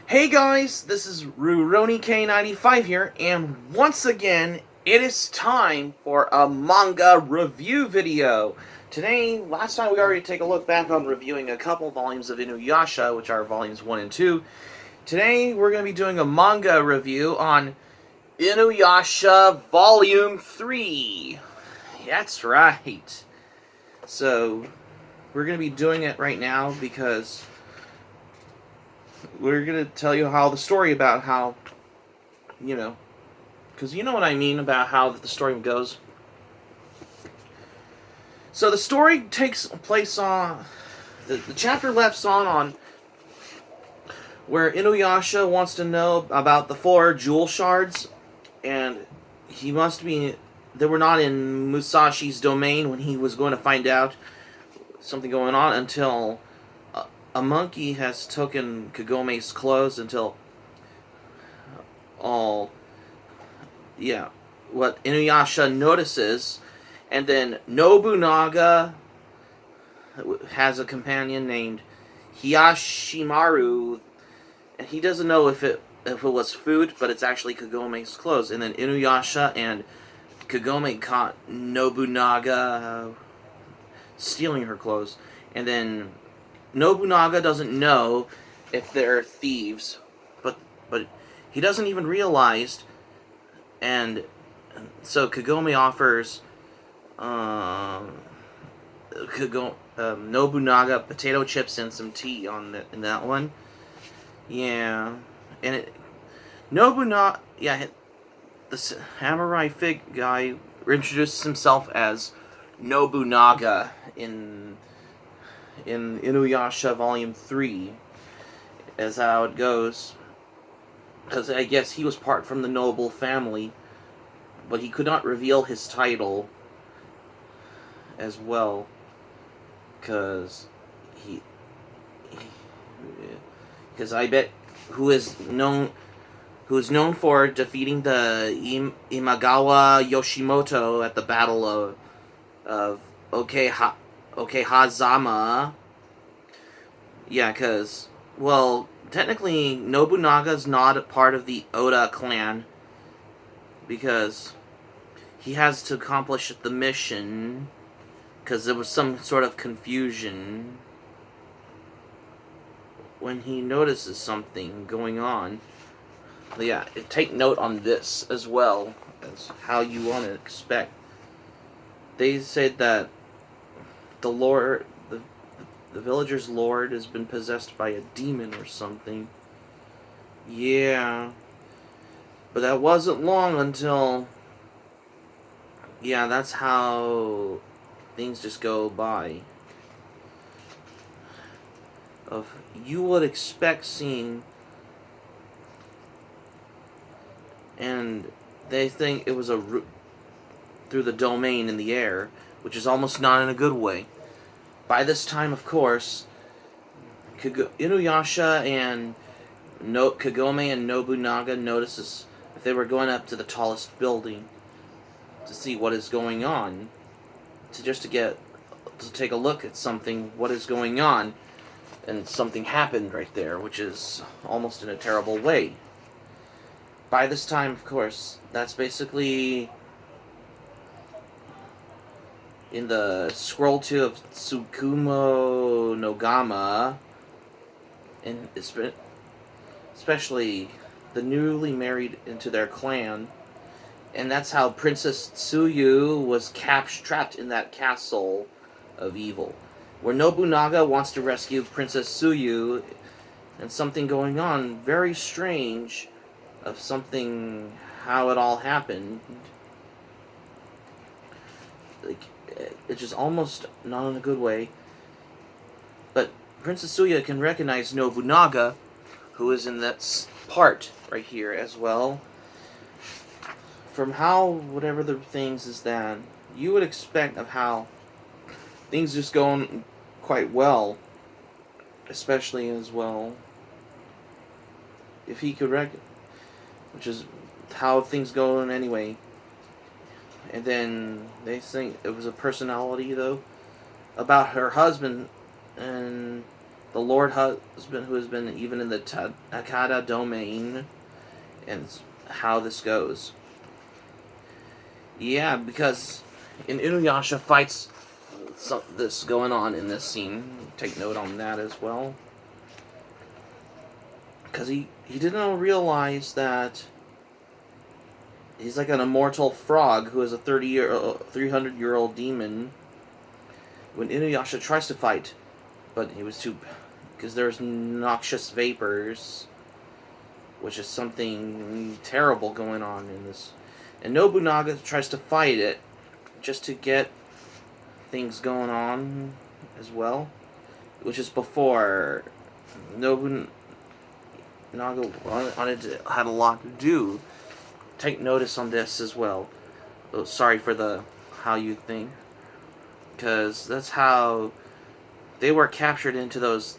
Hey guys, this is RuroniK95 here, and once again, it is time for a manga review video. Today, last time we already take a look back on reviewing a couple volumes of Inuyasha, which are volumes 1 and 2. Today, we're going to be doing a manga review on Inuyasha Volume 3. That's right. So, we're going to be doing it right now because we're going to tell you how the story about how, because you know what I mean about how the story goes. So the story takes place on, the chapter left on where Inuyasha wants to know about the 4 jewel shards, and they were not in Musashi's domain when he was going to find out something going on until a monkey has taken Kagome's clothes until what Inuyasha notices, and then Nobunaga has a companion named Hiyashimaru, and he doesn't know if it was food, but it's actually Kagome's clothes. And then Inuyasha and Kagome caught Nobunaga stealing her clothes, and then Nobunaga doesn't know if they're thieves, but he doesn't even realize, and so Kagome offers Nobunaga potato chips and some tea in that one. Yeah, and Nobunaga, the samurai fig guy introduces himself as Nobunaga in Inuyasha Volume 3, as how it goes. Because I guess he was part from the noble family, but he could not reveal his title as well. Because I bet who is known for defeating the Imagawa Yoshimoto at the Battle of Okehazama. Yeah, because, well, technically Nobunaga's not a part of the Oda clan because he has to accomplish the mission because there was some sort of confusion when he notices something going on. But yeah, take note on this as well as how you want to expect. They said that the villager's lord has been possessed by a demon or something. Yeah. But that wasn't long until... Yeah, that's how things just go by. You would expect seeing... And they think it was a route through the domain in the air, which is almost not in a good way. By this time, of course, Inuyasha and Kagome and Nobunaga notices that they were going up to the tallest building to see what is going on, to take a look at something, what is going on, and something happened right there, which is almost in a terrible way. By this time, of course, that's basically in the scroll 2 of Tsukumo Nogama, and especially the newly married into their clan, and that's how Princess Tsuyu was trapped in that castle of evil, where Nobunaga wants to rescue Princess Tsuyu, and something going on very strange of something, how it all happened. It's just almost not in a good way. But Princess Tsuyu can recognize Nobunaga, who is in that part right here as well. From how, whatever the things is that, you would expect of how things just going quite well, especially as well, if he could which is how things go in anyway. And then they think it was a personality, though, about her husband, and the Lord husband who has been even in the Takada domain, and how this goes. Yeah, because in Inuyasha fights this going on in this scene. Take note on that as well. Because he didn't realize that he's like an immortal frog who is a 300-year-old demon. When Inuyasha tries to fight, but he was too... because there's noxious vapors, which is something terrible going on in this. And Nobunaga tries to fight it, just to get things going on as well, which is before Nobunaga had a lot to do. Take notice on this as well. Oh, sorry for the how you think, because that's how they were captured into those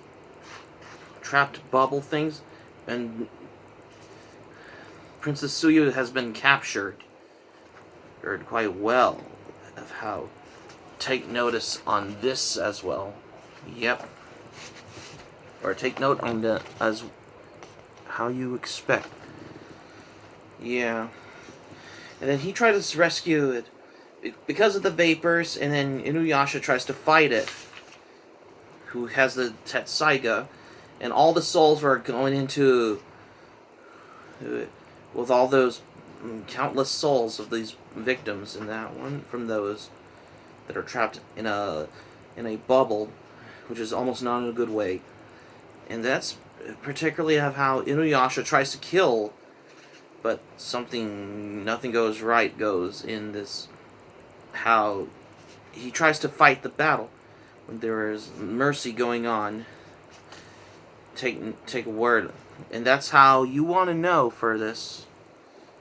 trapped bubble things, and Princess Suyu has been captured quite well. Of how take notice on this as well. Yep. Or take note on the as how you expect. Yeah. And then he tries to rescue it because of the vapors, and then Inuyasha tries to fight it, who has the Tetsaiga, and all the souls were going into with all those countless souls of these victims in that one, from those that are trapped in a bubble, which is almost not in a good way. And that's particularly of how Inuyasha tries to kill, but nothing goes right goes in this, how he tries to fight the battle when there is mercy going on. Take a word, and that's how you want to know for this.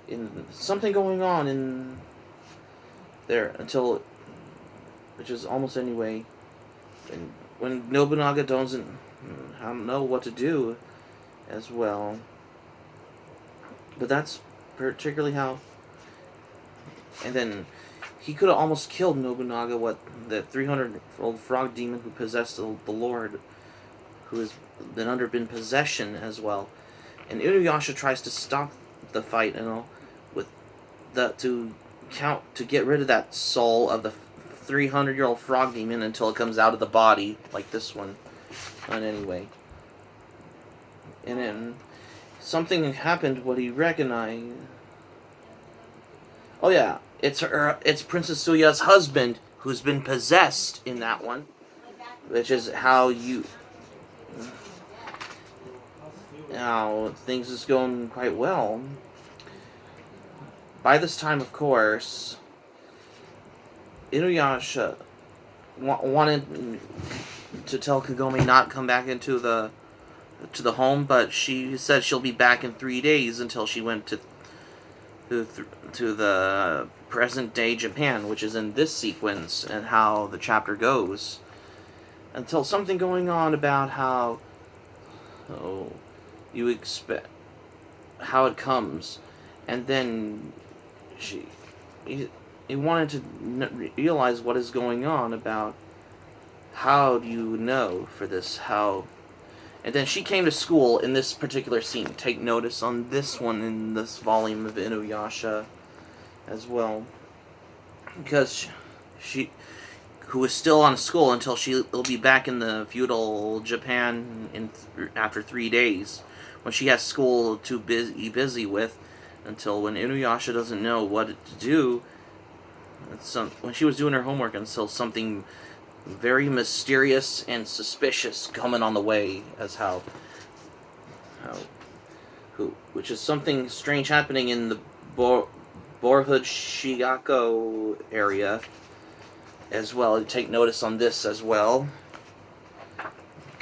In something going on in there until, which is almost anyway, and when Nobunaga doesn't know what to do as well. But that's particularly how. And then he could have almost killed Nobunaga, the 300-year-old frog demon who possessed the Lord, who has been possession as well. And Inuyasha tries to stop the fight and all with to get rid of that soul of the 300-year-old frog demon until it comes out of the body, like this one. And anyway, and then something happened. What he recognized. Oh yeah, it's Princess Suya's husband who's been possessed in that one, which is how now things is going quite well. By this time, of course, Inuyasha wanted to tell Kagome not come back into the home, but she said she'll be back in 3 days until she went to the present day Japan, which is in this sequence, and how the chapter goes. Until something going on about how you expect how it comes, and then he wanted to realize what is going on about how do you know for this, how. And then she came to school in this particular scene. Take notice on this one in this volume of Inuyasha as well, because she who is still on school until she'll be back in the feudal Japan after 3 days, when she has school to busy with, until when Inuyasha doesn't know what to do. When she was doing her homework, until something very mysterious and suspicious coming on the way, as which is something strange happening in the Borhood Shigako area as well. Take notice on this as well,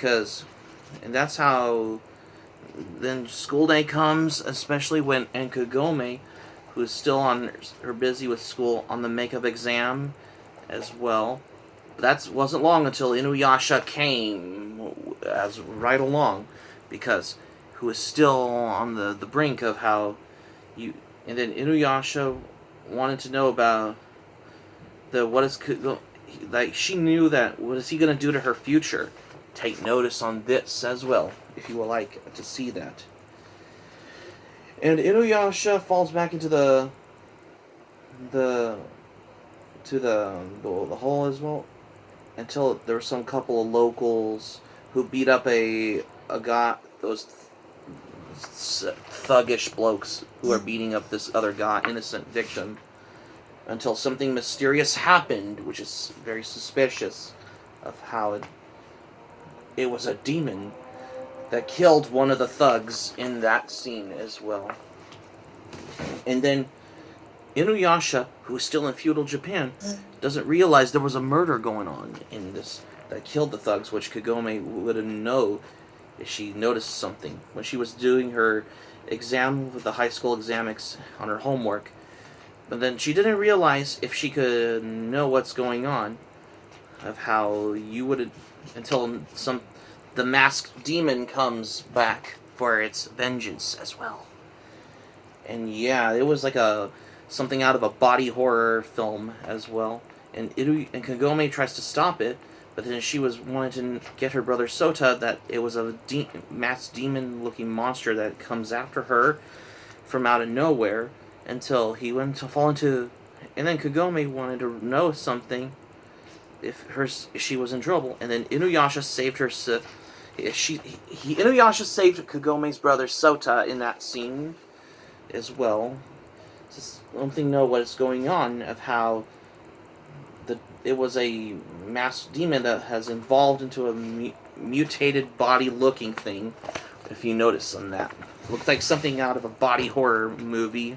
and that's how then school day comes, especially when Kagome, who is still on her busy with school on the makeup exam as well. That wasn't long until Inuyasha came as right along, because who is still on the brink of how you. And then Inuyasha wanted to know about what is, like, she knew that what is he going to do to her future, take notice on this as well, if you would like to see that. And Inuyasha falls back into the hole as well, until there were some couple of locals who beat up a guy, those thuggish blokes who are beating up this other guy, innocent victim, until something mysterious happened, which is very suspicious of how it was a demon that killed one of the thugs in that scene as well. And then Inuyasha, who is still in feudal Japan, doesn't realize there was a murder going on in this that killed the thugs, which Kagome wouldn't know if she noticed something when she was doing her exam with the high school examics on her homework. But then she didn't realize if she could know what's going on, of how you would, until the masked demon comes back for its vengeance as well. And yeah, it was like something out of a body horror film as well. And Kagome tries to stop it, but then she was wanting to get her brother Sota that it was a masked demon-looking monster that comes after her from out of nowhere, until he went to fall into. And then Kagome wanted to know something if she was in trouble, and then Inuyasha saved her. Inuyasha saved Kagome's brother Sota in that scene as well. Just don't know what is going on, of how it was a masked demon that has evolved into a mutated body-looking thing. If you notice on that, it looks like something out of a body horror movie.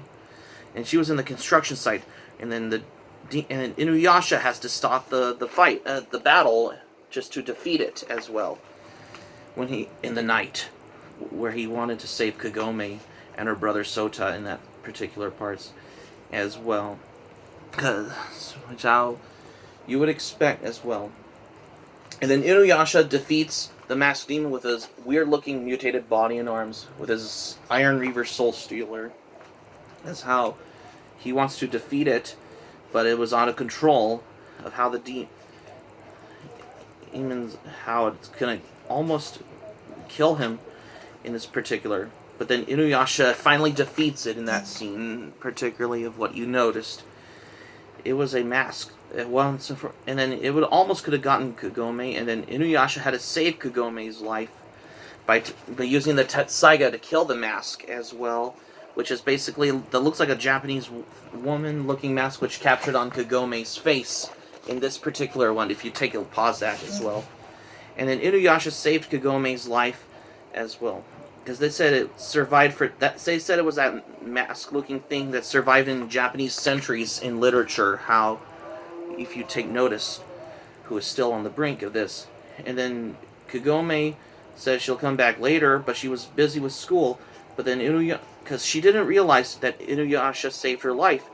And she was in the construction site, and then Inuyasha has to stop the fight, the battle, just to defeat it as well. When in the night, where he wanted to save Kagome and her brother Sota in that particular parts as well, which how you would expect as well. And then Inuyasha defeats the masked demon with his weird-looking mutated body and arms, with his Iron Reaver Soul Stealer. That's how he wants to defeat it, but it was out of control of how the demons, how it's gonna almost kill him in this particular. But then Inuyasha finally defeats it in that scene, particularly of what you noticed. It was a mask. And then it would almost could have gotten Kagome, and then Inuyasha had to save Kagome's life by using the Tetsaiga to kill the mask as well, which is basically that looks like a Japanese woman-looking mask, which captured on Kagome's face in this particular one. If you take a pause that as well, and then Inuyasha saved Kagome's life as well, because they said it survived for that. They said it was that mask-looking thing that survived in Japanese centuries in literature. How, if you take notice, who is still on the brink of this, and then Kagome says she'll come back later, but she was busy with school. But then Inuyasha, because she didn't realize that Inuyasha saved her life,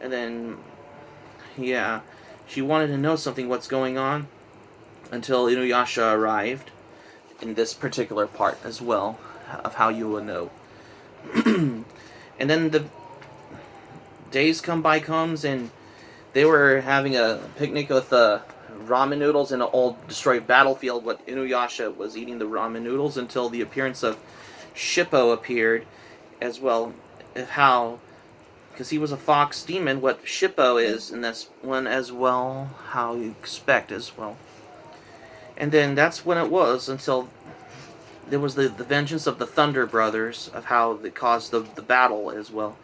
and then yeah, she wanted to know something, what's going on, until Inuyasha arrived in this particular part as well, of how you will know. And then the days comes, and they were having a picnic with ramen noodles in an old destroyed battlefield. What Inuyasha was eating the ramen noodles until the appearance of Shippo appeared as well. Of how, because he was a fox demon, what Shippo is in this one as well, how you expect as well. And then that's when it was, until there was the vengeance of the Thunder Brothers, of how they caused the battle as well.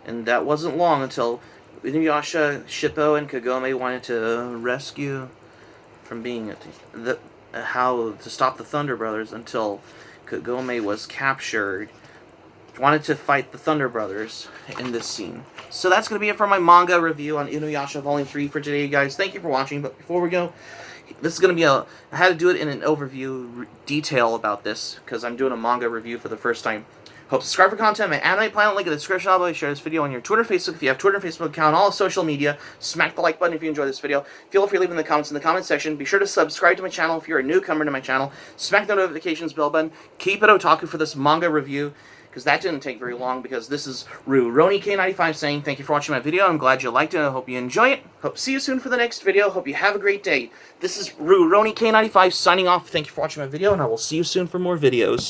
And that wasn't long until Inuyasha, Shippo, and Kagome wanted to rescue from being how to stop the Thunder Brothers, until Kagome was captured. Wanted to fight the Thunder Brothers in this scene. So that's going to be it for my manga review on Inuyasha Volume 3 for today, guys. Thank you for watching, but before we go, this is going to be I had to do it in an overview detail about this, because I'm doing a manga review for the first time. Hope to subscribe for content. My anime planet link in the description. I'll share this video on your Twitter, Facebook. If you have Twitter and Facebook account, all social media, smack the like button if you enjoy this video. Feel free leaving the comments in the comment section. Be sure to subscribe to my channel if you're a newcomer to my channel. Smack the notifications bell button. Keep it otaku for this manga review, because that didn't take very long, because this is RuRoniK95 saying thank you for watching my video. I'm glad you liked it. I hope you enjoy it. Hope to see you soon for the next video. Hope you have a great day. This is RuRoniK95 signing off. Thank you for watching my video, and I will see you soon for more videos.